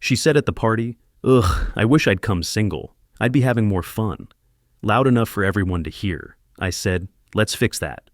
She said at the party, "Ugh, I wish I'd come single. I'd be having more fun." Loud enough for everyone to hear. I said, "Let's fix that."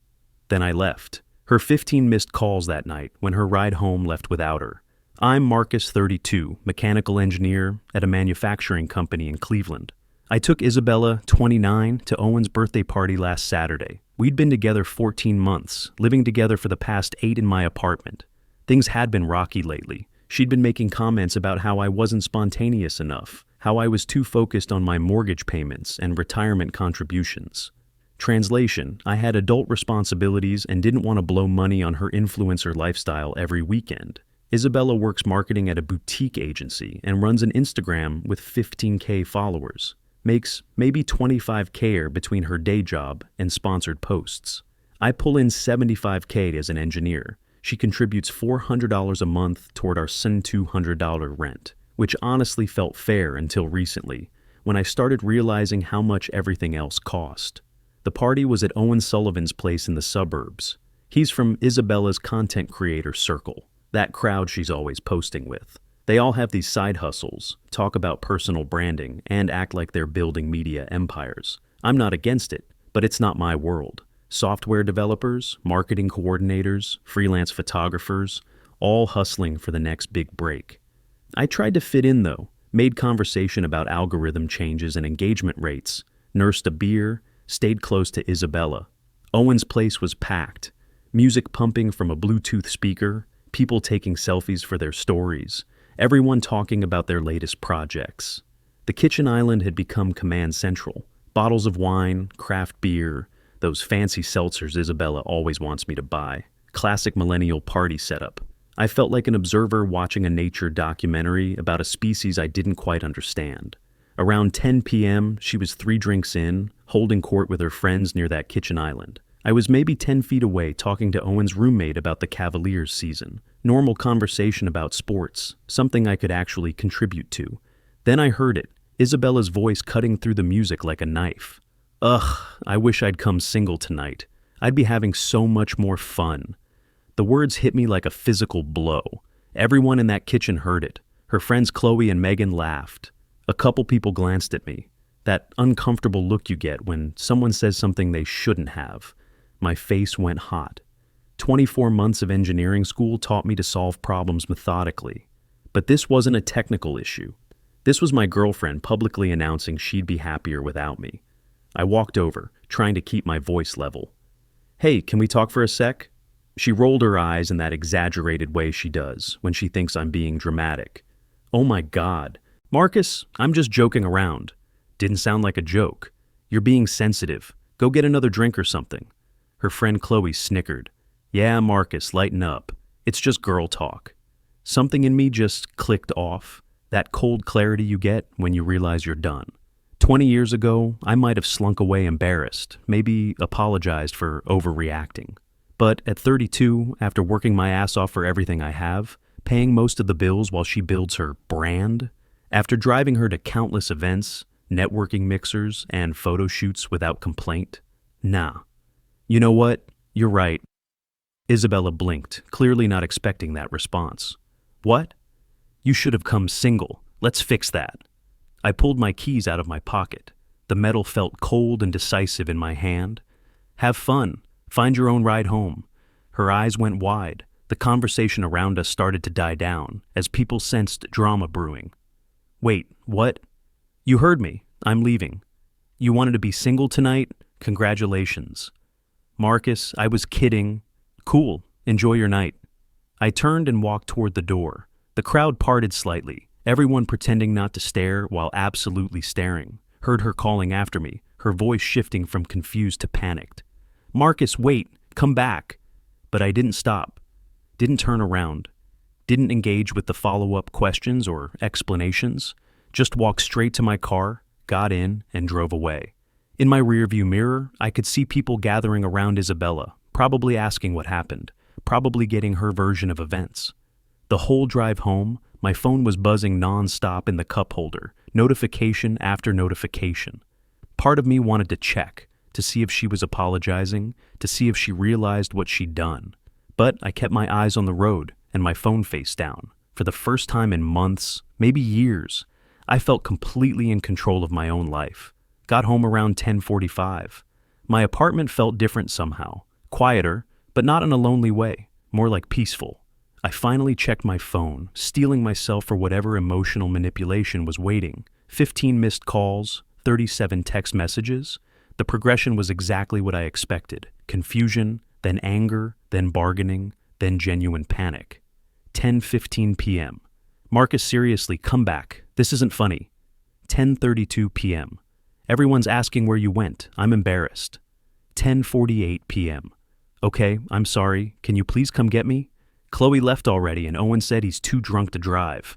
Then I left. Her 15 missed calls that night when her ride home left without her. I'm Marcus, 32, mechanical engineer at a manufacturing company in Cleveland. I took Isabella, 29, to Owen's birthday party last Saturday. We'd been together 14 months, living together for the past 8 in my apartment. Things had been rocky lately. She'd been making comments about how I wasn't spontaneous enough, how I was too focused on my mortgage payments and retirement contributions. Translation, I had adult responsibilities and didn't want to blow money on her influencer lifestyle every weekend. Isabella works marketing at a boutique agency and runs an Instagram with 15K followers. Makes maybe 25K between her day job and sponsored posts. I pull in 75K as an engineer. She contributes $400 a month toward our $200 rent, which honestly felt fair until recently, when I started realizing how much everything else cost. The party was at Owen Sullivan's place in the suburbs. He's from Isabella's content creator circle, that crowd she's always posting with. They all have these side hustles, talk about personal branding, and act like they're building media empires. I'm not against it, but it's not my world. Software developers, marketing coordinators, freelance photographers, all hustling for the next big break. I tried to fit in though, made conversation about algorithm changes and engagement rates, nursed a beer, stayed close to Isabella. Owen's place was packed, music pumping from a Bluetooth speaker, people taking selfies for their stories, everyone talking about their latest projects. The kitchen island had become command central. Bottles of wine, craft beer, those fancy seltzers Isabella always wants me to buy. Classic millennial party setup. I felt like an observer watching a nature documentary about a species I didn't quite understand. Around 10 p.m., she was 3 drinks in, holding court with her friends near that kitchen island. I was maybe 10 feet away talking to Owen's roommate about the Cavaliers season. Normal conversation about sports, something I could actually contribute to. Then I heard it, Isabella's voice cutting through the music like a knife. "Ugh, I wish I'd come single tonight. I'd be having so much more fun." The words hit me like a physical blow. Everyone in that kitchen heard it. Her friends Chloe and Megan laughed. A couple people glanced at me. That uncomfortable look you get when someone says something they shouldn't have. My face went hot. 24 months of engineering school taught me to solve problems methodically. But this wasn't a technical issue. This was my girlfriend publicly announcing she'd be happier without me. I walked over, trying to keep my voice level. "Hey, can we talk for a sec?" She rolled her eyes in that exaggerated way she does when she thinks I'm being dramatic. "Oh my God. Marcus, I'm just joking around." Didn't sound like a joke. "You're being sensitive. Go get another drink or something." Her friend Chloe snickered. "Yeah, Marcus, lighten up. It's just girl talk." Something in me just clicked off. That cold clarity you get when you realize you're done. 20 years ago, I might have slunk away embarrassed, maybe apologized for overreacting. But at 32, after working my ass off for everything I have, paying most of the bills while she builds her brand, after driving her to countless events, networking mixers, and photo shoots without complaint, nah. You know what? You're right. Isabella blinked, clearly not expecting that response. "What? You should have come single. Let's fix that." I pulled my keys out of my pocket. The metal felt cold and decisive in my hand. "Have fun. Find your own ride home." Her eyes went wide. The conversation around us started to die down as people sensed drama brewing. "Wait, what? You heard me. I'm leaving. You wanted to be single tonight? Congratulations." "Marcus, I was kidding." "Cool. Enjoy your night." I turned and walked toward the door. The crowd parted slightly, everyone pretending not to stare while absolutely staring. Heard her calling after me, her voice shifting from confused to panicked. "Marcus, wait. Come back." But I didn't stop. Didn't turn around. Didn't engage with the follow-up questions or explanations. Just walked straight to my car, got in, and drove away. In my rearview mirror, I could see people gathering around Isabella, probably asking what happened, probably getting her version of events. The whole drive home, my phone was buzzing non-stop in the cup holder, notification after notification. Part of me wanted to check, to see if she was apologizing, to see if she realized what she'd done. But I kept my eyes on the road and my phone face down. For the first time in months, maybe years. I felt completely in control of my own life. Got home around 10:45. My apartment felt different somehow. Quieter, but not in a lonely way, more like peaceful. I finally checked my phone, steeling myself for whatever emotional manipulation was waiting. 15 missed calls, 37 text messages. The progression was exactly what I expected. Confusion, then anger, then bargaining, then genuine panic. 10:15 p.m. Marcus, seriously, come back. This isn't funny. 10:32 p.m. Everyone's asking where you went. I'm embarrassed. 10:48 p.m. Okay, I'm sorry. Can you please come get me? Chloe left already and Owen said he's too drunk to drive.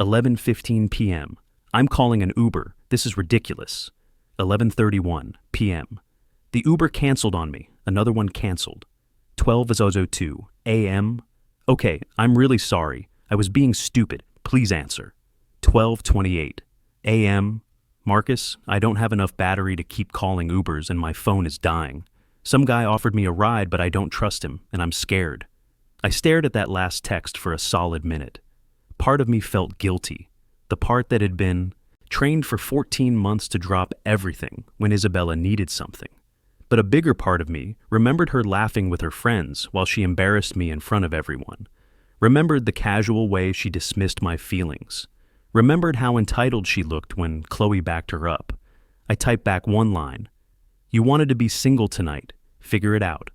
11:15 p.m. I'm calling an Uber. This is ridiculous. 11:31 p.m. The Uber canceled on me. Another one canceled. 12:02 a.m. Okay, I'm really sorry. I was being stupid. Please answer. 12:28 a.m. Marcus, I don't have enough battery to keep calling Ubers and my phone is dying. Some guy offered me a ride, but I don't trust him, and I'm scared. I stared at that last text for a solid minute. Part of me felt guilty. The part that had been trained for 14 months to drop everything when Isabella needed something. But a bigger part of me remembered her laughing with her friends while she embarrassed me in front of everyone. Remembered the casual way she dismissed my feelings. Remembered how entitled she looked when Chloe backed her up. I typed back one line. You wanted to be single tonight. Figure it out.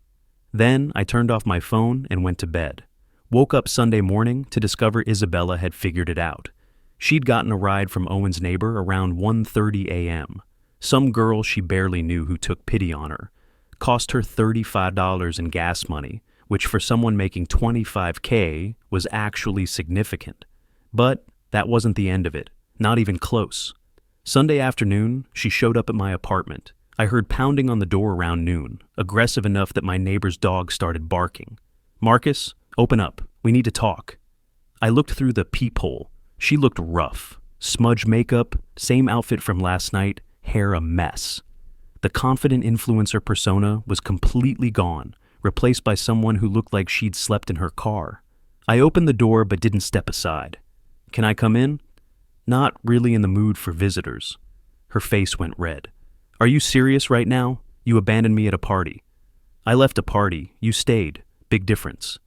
Then I turned off my phone and went to bed. Woke up Sunday morning to discover Isabella had figured it out. She'd gotten a ride from Owen's neighbor around 1:30 a.m. Some girl she barely knew who took pity on her. Cost her $35 in gas money, which for someone making $25K was actually significant. But that wasn't the end of it, not even close. Sunday afternoon, she showed up at my apartment. I heard pounding on the door around noon, aggressive enough that my neighbor's dog started barking. Marcus, open up. We need to talk. I looked through the peephole. She looked rough. Smudge makeup, same outfit from last night, hair a mess. The confident influencer persona was completely gone, replaced by someone who looked like she'd slept in her car. I opened the door but didn't step aside. Can I come in? Not really in the mood for visitors. Her face went red. Are you serious right now? You abandoned me at a party. I left a party. You stayed. Big difference.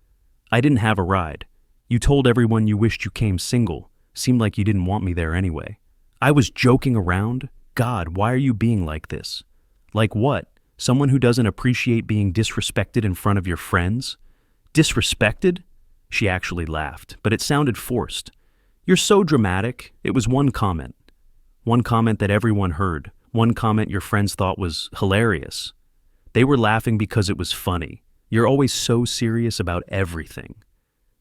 I didn't have a ride. You told everyone you wished you came single. Seemed like you didn't want me there anyway. I was joking around? God, why are you being like this? Like what? Someone who doesn't appreciate being disrespected in front of your friends? Disrespected? She actually laughed, but it sounded forced. You're so dramatic. It was one comment. One comment that everyone heard. One comment your friends thought was hilarious. They were laughing because it was funny. You're always so serious about everything.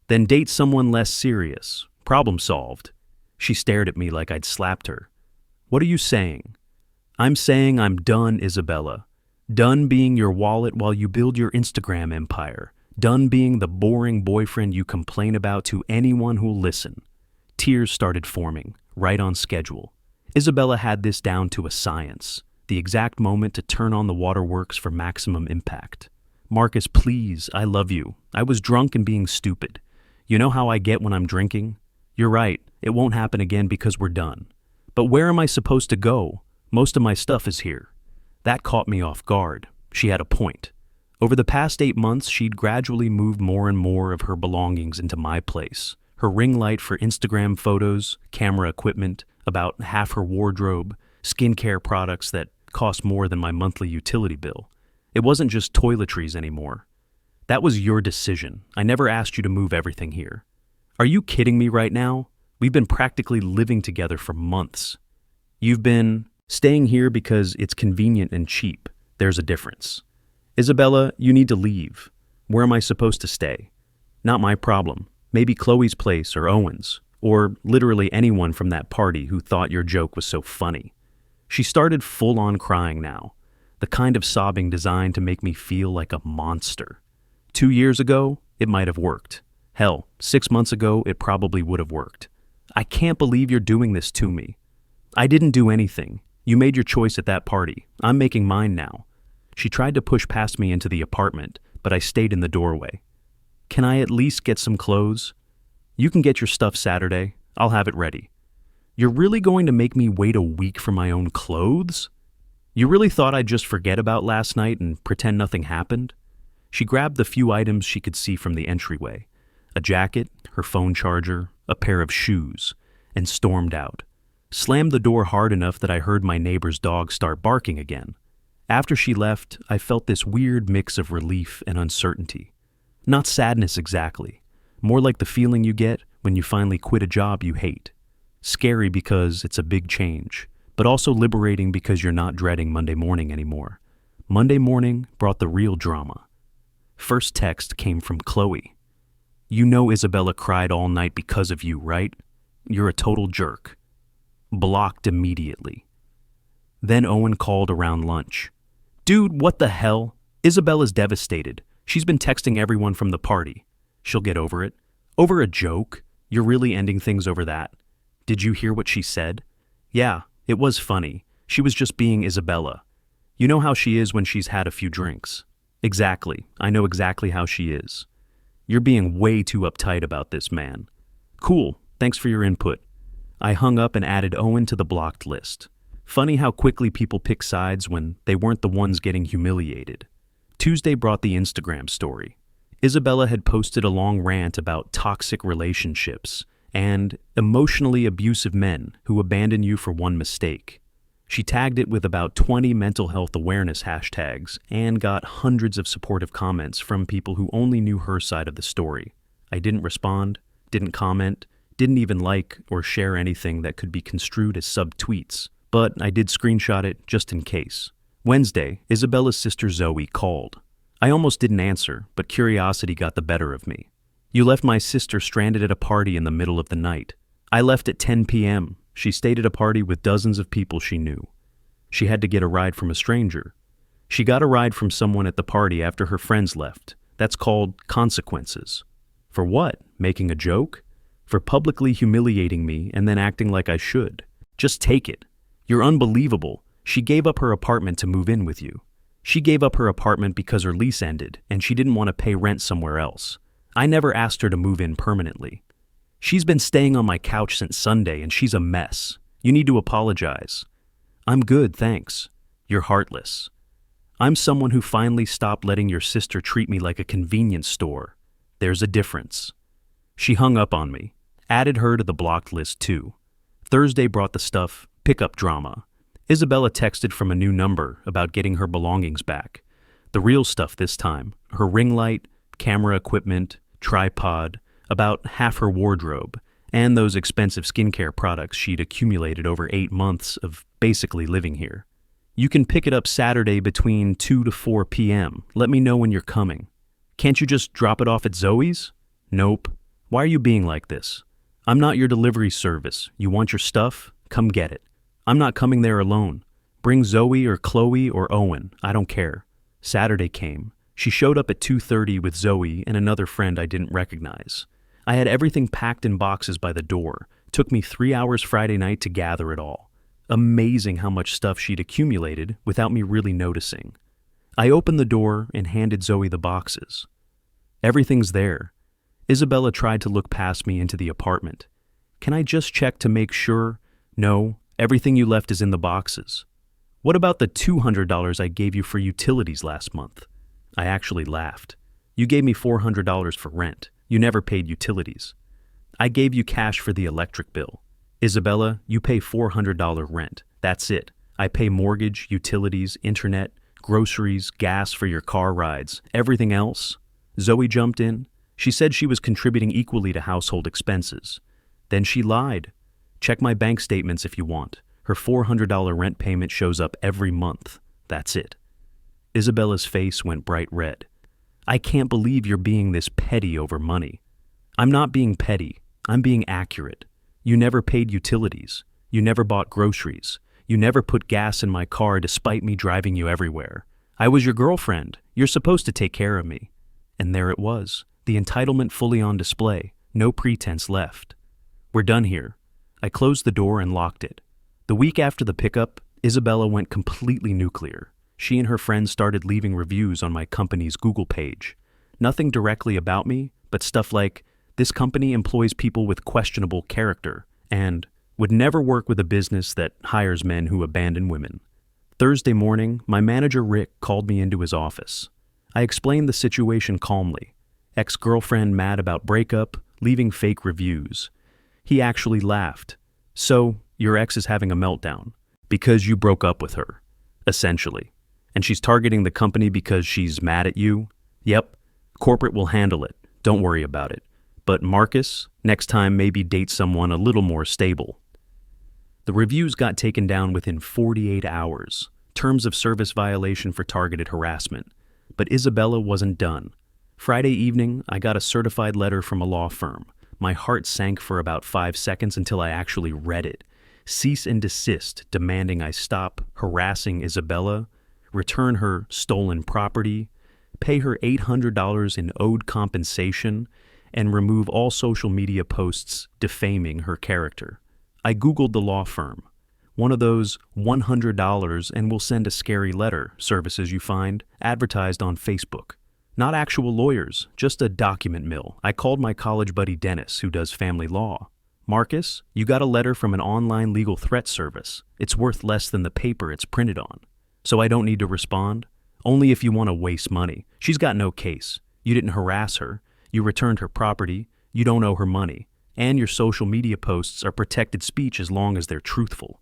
Then date someone less serious. Problem solved. She stared at me like I'd slapped her. What are you saying? I'm saying I'm done, Isabella. Done being your wallet while you build your Instagram empire. Done being the boring boyfriend you complain about to anyone who'll listen. Tears started forming, right on schedule. Isabella had this down to a science, the exact moment to turn on the waterworks for maximum impact. Marcus, please, I love you. I was drunk and being stupid. You know how I get when I'm drinking? You're right, it won't happen again because we're done. But where am I supposed to go? Most of my stuff is here. That caught me off guard. She had a point. Over the past 8 months, she'd gradually moved more and more of her belongings into my place. Her ring light for Instagram photos, camera equipment, about half her wardrobe, skincare products that cost more than my monthly utility bill. It wasn't just toiletries anymore. That was your decision. I never asked you to move everything here. Are you kidding me right now? We've been practically living together for months. You've been staying here because it's convenient and cheap. There's a difference. Isabella, you need to leave. Where am I supposed to stay? Not my problem. Maybe Chloe's place or Owen's, or literally anyone from that party who thought your joke was so funny. She started full-on crying now, the kind of sobbing designed to make me feel like a monster. 2 years ago, it might have worked. Hell, 6 months ago, it probably would have worked. I can't believe you're doing this to me. I didn't do anything. You made your choice at that party. I'm making mine now. She tried to push past me into the apartment, but I stayed in the doorway. Can I at least get some clothes? You can get your stuff Saturday. I'll have it ready. You're really going to make me wait a week for my own clothes? You really thought I'd just forget about last night and pretend nothing happened? She grabbed the few items she could see from the entryway, a jacket, her phone charger, a pair of shoes, and stormed out. Slammed the door hard enough that I heard my neighbor's dog start barking again. After she left, I felt this weird mix of relief and uncertainty. Not sadness exactly, more like the feeling you get when you finally quit a job you hate. Scary because it's a big change, but also liberating because you're not dreading Monday morning anymore. Monday morning brought the real drama. First text came from Chloe. You know Isabella cried all night because of you, right? You're a total jerk. Blocked immediately. Then Owen called around lunch. Dude, what the hell? Isabella's devastated. She's been texting everyone from the party. She'll get over it. Over a joke? You're really ending things over that? Did you hear what she said? Yeah, it was funny. She was just being Isabella. You know how she is when she's had a few drinks. Exactly. I know exactly how she is. You're being way too uptight about this, man. Cool. Thanks for your input. I hung up and added Owen to the blocked list. Funny how quickly people pick sides when they weren't the ones getting humiliated. Tuesday brought the Instagram story. Isabella had posted a long rant about toxic relationships and emotionally abusive men who abandon you for one mistake. She tagged it with about 20 mental health awareness hashtags and got hundreds of supportive comments from people who only knew her side of the story. I didn't respond, didn't comment, didn't even like or share anything that could be construed as sub-tweets, but I did screenshot it just in case. Wednesday, Isabella's sister Zoe called. I almost didn't answer, but curiosity got the better of me. You left my sister stranded at a party in the middle of the night. I left at 10 p.m. She stayed at a party with dozens of people she knew. She had to get a ride from a stranger. She got a ride from someone at the party after her friends left. That's called consequences. For what? Making a joke? For publicly humiliating me and then acting like I should. Just take it. You're unbelievable. She gave up her apartment to move in with you. She gave up her apartment because her lease ended and she didn't want to pay rent somewhere else. I never asked her to move in permanently. She's been staying on my couch since Sunday and she's a mess. You need to apologize. I'm good, thanks. You're heartless. I'm someone who finally stopped letting your sister treat me like a convenience store. There's a difference. She hung up on me. Added her to the blocked list too. Thursday brought the stuff, pickup drama. Isabella texted from a new number about getting her belongings back. The real stuff this time. Her ring light, camera equipment, tripod, about half her wardrobe, and those expensive skincare products she'd accumulated over 8 months of basically living here. You can pick it up Saturday between 2 to 4 p.m. Let me know when you're coming. Can't you just drop it off at Zoe's? Nope. Why are you being like this? I'm not your delivery service. You want your stuff? Come get it. I'm not coming there alone. Bring Zoe or Chloe or Owen. I don't care. Saturday came. She showed up at 2:30 with Zoe and another friend I didn't recognize. I had everything packed in boxes by the door. Took me 3 hours Friday night to gather it all. Amazing how much stuff she'd accumulated without me really noticing. I opened the door and handed Zoe the boxes. Everything's there. Isabella tried to look past me into the apartment. Can I just check to make sure? No, everything you left is in the boxes. What about the $200 I gave you for utilities last month? I actually laughed. You gave me $400 for rent. You never paid utilities. I gave you cash for the electric bill. Isabella, you pay $400 rent. That's it. I pay mortgage, utilities, internet, groceries, gas for your car rides. Everything else? Zoe jumped in. She said she was contributing equally to household expenses. Then she lied. Check my bank statements if you want. Her $400 rent payment shows up every month. That's it. Isabella's face went bright red. I can't believe you're being this petty over money. I'm not being petty. I'm being accurate. You never paid utilities. You never bought groceries. You never put gas in my car despite me driving you everywhere. I was your girlfriend. You're supposed to take care of me. And there it was. The entitlement fully on display. No pretense left. We're done here. I closed the door and locked it. The week after the pickup, Isabella went completely nuclear. She and her friends started leaving reviews on my company's Google page. Nothing directly about me, but stuff like, this company employs people with questionable character, and Would never work with a business that hires men who abandon women. Thursday morning, my manager Rick called me into his office. I explained the situation calmly. Ex-girlfriend mad about breakup, leaving fake reviews. He actually laughed. So, your ex is having a meltdown. Because you broke up with her. Essentially. And she's targeting the company because she's mad at you? Yep. Corporate will handle it. Don't worry about it. But Marcus, next time maybe date someone a little more stable. The reviews got taken down within 48 hours. Terms of service violation for targeted harassment. But Isabella wasn't done. Friday evening, I got a certified letter from a law firm. My heart sank for about 5 seconds until I actually read it. Cease and desist, demanding I stop harassing Isabella, return her stolen property, pay her $800 in owed compensation, and remove all social media posts defaming her character. I Googled the law firm. One of those $100 and will send a scary letter services you find advertised on Facebook. Not actual lawyers, just a document mill. I called my college buddy Dennis, who does family law. Marcus, you got a letter from an online legal threat service. It's worth less than the paper it's printed on. So I don't need to respond? Only if you want to waste money. She's got no case. You didn't harass her. You returned her property. You don't owe her money. And your social media posts are protected speech as long as they're truthful.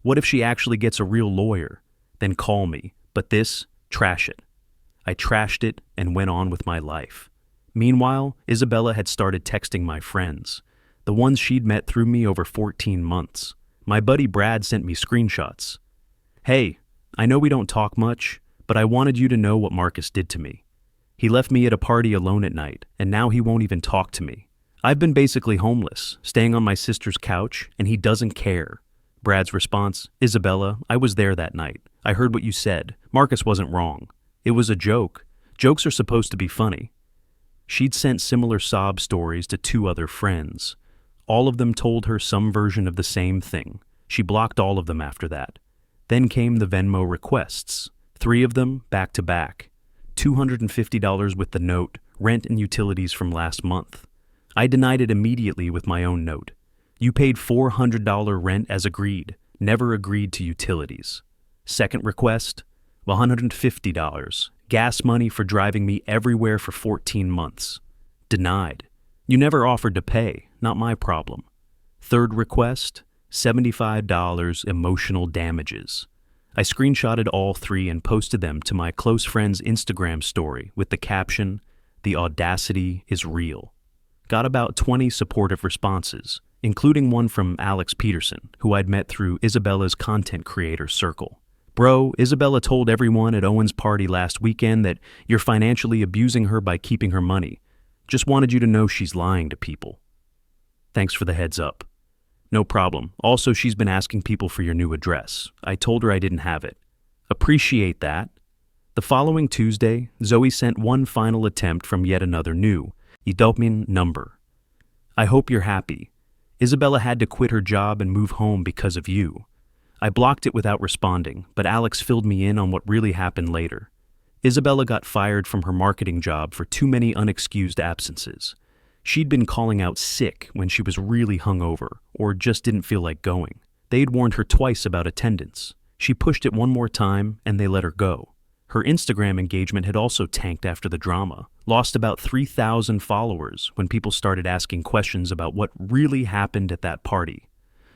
What if she actually gets a real lawyer? Then call me. But this, trash it. I trashed it and went on with my life. Meanwhile, Isabella had started texting my friends. The ones she'd met through me over 14 months. My buddy Brad sent me screenshots. Hey, I know we don't talk much, but I wanted you to know what Marcus did to me. He left me at a party alone at night, and now he won't even talk to me. I've been basically homeless, staying on my sister's couch, and he doesn't care. Brad's response, Isabella, I was there that night. I heard what you said. Marcus wasn't wrong. It was a joke. Jokes are supposed to be funny. She'd sent similar sob stories to 2 other friends. All of them told her some version of the same thing. She blocked all of them after that. Then came the Venmo requests. 3 of them back to back. $250 with the note, rent and utilities from last month. I denied it immediately with my own note. You paid $400 rent as agreed, never agreed to utilities. Second request, $150, gas money for driving me everywhere for 14 months. Denied. You never offered to pay, not my problem. Third request, $75 emotional damages. I screenshotted all 3 and posted them to my close friend's Instagram story with the caption, "The audacity is real." Got about 20 supportive responses, including one from Alex Peterson, who I'd met through Isabella's content creator circle. Bro, Isabella told everyone at Owen's party last weekend that you're financially abusing her by keeping her money. Just wanted you to know she's lying to people. Thanks for the heads up. No problem. Also, she's been asking people for your new address. I told her I didn't have it. Appreciate that. The following Tuesday, Zoe sent one final attempt from yet another new entitlement number. I hope you're happy. Isabella had to quit her job and move home because of you. I blocked it without responding, but Alex filled me in on what really happened later. Isabella got fired from her marketing job for too many unexcused absences. She'd been calling out sick when she was really hungover or just didn't feel like going. They'd warned her twice about attendance. She pushed it one more time and they let her go. Her Instagram engagement had also tanked after the drama, lost about 3,000 followers when people started asking questions about what really happened at that party.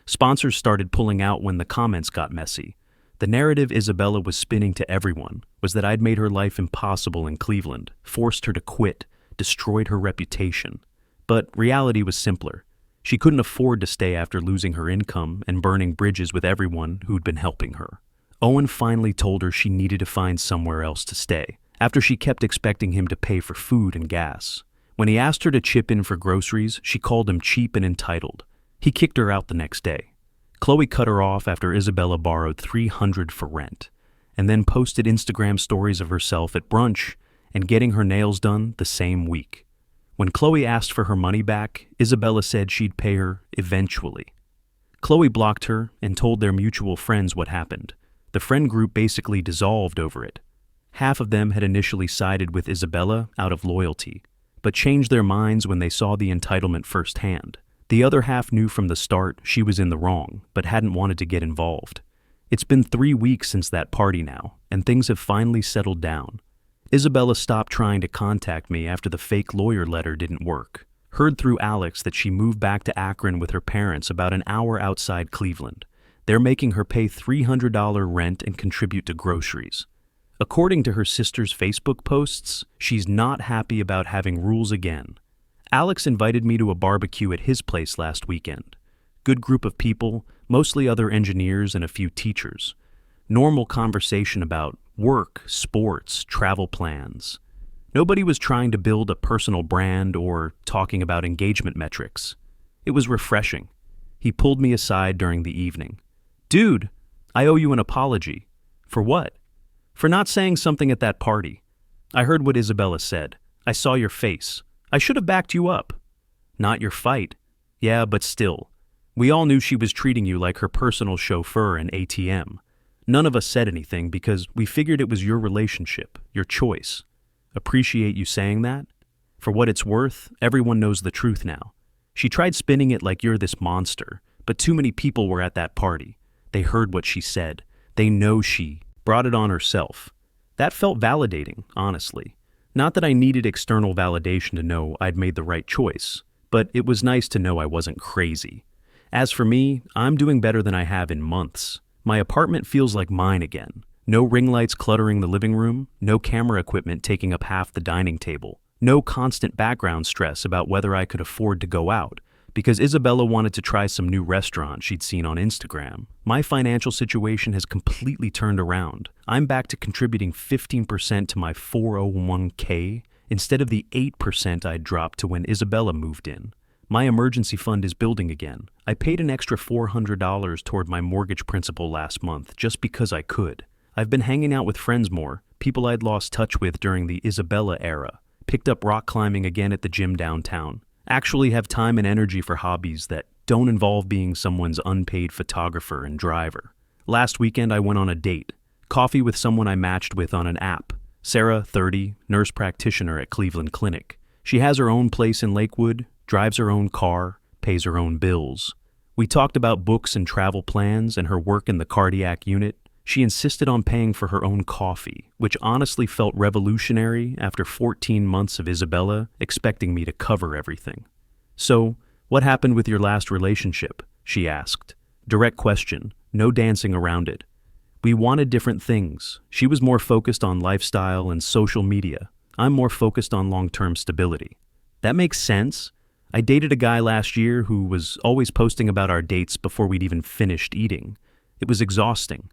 Sponsors started pulling out when the comments got messy. The narrative Isabella was spinning to everyone was that I'd made her life impossible in Cleveland, forced her to quit, destroyed her reputation. But reality was simpler. She couldn't afford to stay after losing her income and burning bridges with everyone who'd been helping her. Owen finally told her she needed to find somewhere else to stay, after she kept expecting him to pay for food and gas. When he asked her to chip in for groceries, she called him cheap and entitled. He kicked her out the next day. Chloe cut her off after Isabella borrowed $300 for rent, and then posted Instagram stories of herself at brunch and getting her nails done the same week. When Chloe asked for her money back, Isabella said she'd pay her eventually. Chloe blocked her and told their mutual friends what happened. The friend group basically dissolved over it. Half of them had initially sided with Isabella out of loyalty, but changed their minds when they saw the entitlement firsthand. The other half knew from the start she was in the wrong, but hadn't wanted to get involved. It's been 3 weeks since that party now, and things have finally settled down. Isabella stopped trying to contact me after the fake lawyer letter didn't work. Heard through Alex that she moved back to Akron with her parents about an hour outside Cleveland. They're making her pay $300 rent and contribute to groceries. According to her sister's Facebook posts, she's not happy about having rules again. Alex invited me to a barbecue at his place last weekend. Good group of people, mostly other engineers and a few teachers. Normal conversation about work, sports, travel plans. Nobody was trying to build a personal brand or talking about engagement metrics. It was refreshing. He pulled me aside during the evening. "Dude, I owe you an apology." "For what?" "For not saying something at that party. I heard what Isabella said. I saw your face. I should have backed you up." "Not your fight." "Yeah, but still. We all knew she was treating you like her personal chauffeur and ATM. None of us said anything because we figured it was your relationship, your choice. Appreciate you saying that. For what it's worth, everyone knows the truth now. She tried spinning it like you're this monster, but too many people were at that party. They heard what she said. They know she brought it on herself. That felt validating, honestly. Not that I needed external validation to know I'd made the right choice, but it was nice to know I wasn't crazy. As for me, I'm doing better than I have in months. My apartment feels like mine again. No ring lights cluttering the living room, no camera equipment taking up half the dining table, no constant background stress about whether I could afford to go out, because Isabella wanted to try some new restaurant she'd seen on Instagram. My financial situation has completely turned around. I'm back to contributing 15% to my 401k instead of the 8% I'd dropped to when Isabella moved in. My emergency fund is building again. I paid an extra $400 toward my mortgage principal last month just because I could. I've been hanging out with friends more, people I'd lost touch with during the Isabella era. Picked up rock climbing again at the gym downtown. Actually have time and energy for hobbies that don't involve being someone's unpaid photographer and driver. Last weekend I went on a date. Coffee with someone I matched with on an app. Sarah, 30, nurse practitioner at Cleveland Clinic. She has her own place in Lakewood, drives her own car, pays her own bills. We talked about books and travel plans and her work in the cardiac unit. She insisted on paying for her own coffee, which honestly felt revolutionary after 14 months of Isabella expecting me to cover everything. "So, what happened with your last relationship?" she asked. Direct question, no dancing around it. "We wanted different things. She was more focused on lifestyle and social media. I'm more focused on long-term stability." "That makes sense. I dated a guy last year who was always posting about our dates before we'd even finished eating. It was exhausting.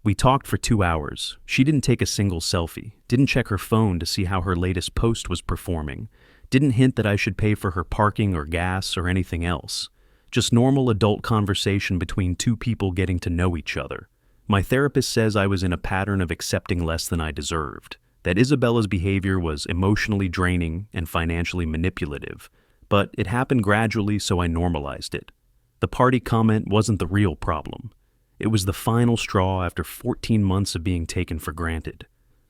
We talked for 2 hours. She didn't take a single selfie, didn't check her phone to see how her latest post was performing, didn't hint that I should pay for her parking or gas or anything else. Just normal adult conversation between two people getting to know each other. My therapist says I was in a pattern of accepting less than I deserved, that Isabella's behavior was emotionally draining and financially manipulative, but it happened gradually, so I normalized it. The party comment wasn't the real problem. It was the final straw after 14 months of being taken for granted.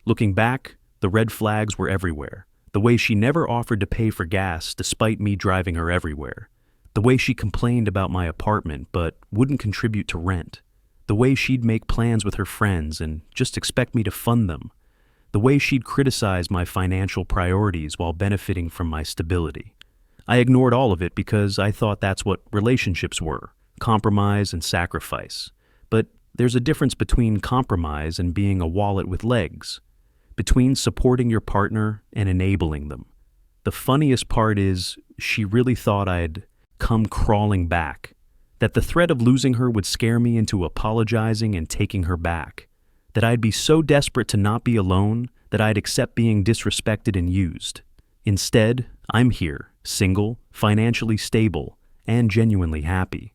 Looking back, the red flags were everywhere. The way she never offered to pay for gas despite me driving her everywhere. The way she complained about my apartment but wouldn't contribute to rent. The way she'd make plans with her friends and just expect me to fund them. The way she'd criticize my financial priorities while benefiting from my stability. I ignored all of it because I thought that's what relationships were, compromise and sacrifice. But there's a difference between compromise and being a wallet with legs, between supporting your partner and enabling them. The funniest part is she really thought I'd come crawling back, that the threat of losing her would scare me into apologizing and taking her back, that I'd be so desperate to not be alone that I'd accept being disrespected and used. Instead, I'm here, single, financially stable, and genuinely happy.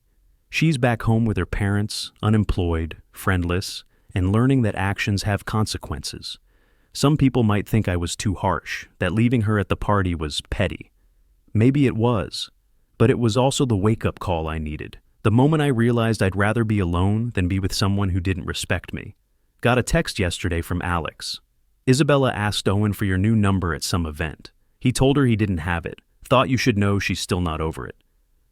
She's back home with her parents, unemployed, friendless, and learning that actions have consequences. Some people might think I was too harsh, that leaving her at the party was petty. Maybe it was, but it was also the wake-up call I needed. The moment I realized I'd rather be alone than be with someone who didn't respect me. Got a text yesterday from Alex. Isabella asked Owen for your new number at some event. He told her he didn't have it. Thought you should know she's still not over it.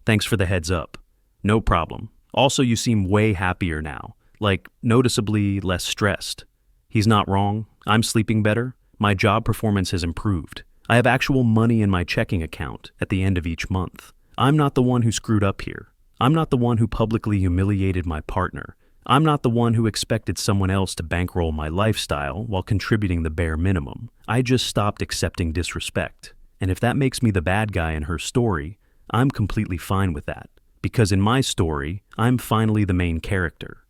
Thanks for the heads up. No problem. Also, you seem way happier now, like noticeably less stressed. He's not wrong. I'm sleeping better. My job performance has improved. I have actual money in my checking account at the end of each month. I'm not the one who screwed up here. I'm not the one who publicly humiliated my partner. I'm not the one who expected someone else to bankroll my lifestyle while contributing the bare minimum. I just stopped accepting disrespect. And if that makes me the bad guy in her story, I'm completely fine with that. Because in my story, I'm finally the main character.